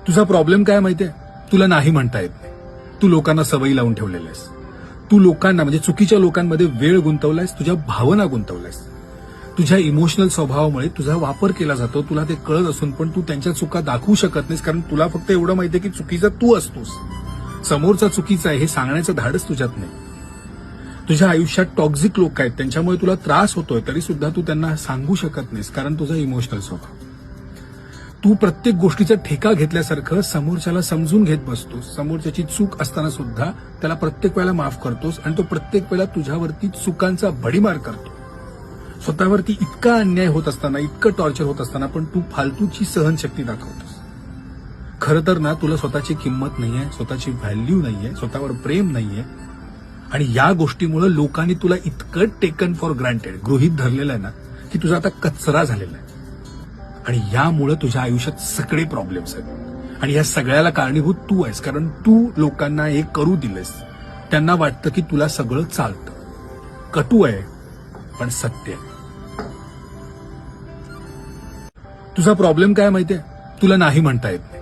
तुझा प्रॉब्लेम काय माहितीये? तुला नाही म्हणता येत नाही. तू लोकांना सवयी लावून ठेवलेल्यास. तू लोकांना म्हणजे चुकीच्या लोकांमध्ये वेळ गुंतवलायस, तुझ्या भावना गुंतवलायस. तुझ्या इमोशनल स्वभावामुळे तुझा वापर केला जातो. तुला ते कळत असून पण तू त्यांच्या चुका दाखवू शकत नाहीस, कारण तुला फक्त एवढं माहितीये की चुकीचा तू असतोस. समोरचा चुकीचा आहे हे सांगण्याचं धाडस तुझ्यात नाही. तुझ्या आयुष्यात टॉक्झिक लोक आहेत, त्यांच्यामुळे तुला त्रास होतोय, तरी सुद्धा तू त्यांना सांगू शकत नाहीस, कारण तुझा इमोशनल स्वभाव. तू प्रत्येक गोष्टीचा ठेका घेतल्यासारखं समोरच्याला समजून घेत बसतोस. समोरच्याची चूक असताना सुद्धा त्याला प्रत्येक वेळेला माफ करतोस आणि तो प्रत्येक वेळेला तुझ्यावरती चुकांचा भडीमार करतो. स्वतःवरती इतका अन्याय होत असताना, इतकं टॉर्चर होत असताना पण तू फालतूची सहनशक्ती दाखवतोस. खरं तर ना, तुला स्वतःची किंमत नाहीये, स्वतःची व्हॅल्यू नाहीये, स्वतःवर प्रेम नाहीये. आणि या गोष्टीमुळे लोकांनी तुला इतकं टेकन फॉर ग्रँटेड, गृहीत धरलेलं आहे ना, की तुझा आता कचरा झालेला आहे. आणि यामुळे तुझ्या आयुष्यात सगळे प्रॉब्लेम्स आहेत. आणि या सगळ्याला कारणीभूत तू आहेस, कारण तू लोकांना हे करू दिलेस. त्यांना वाटतं की तुला सगळं चालतं. कटू आहे पण सत्य आहे. तुझा प्रॉब्लेम काय माहितीये? तुला नाही म्हणता येत नाही.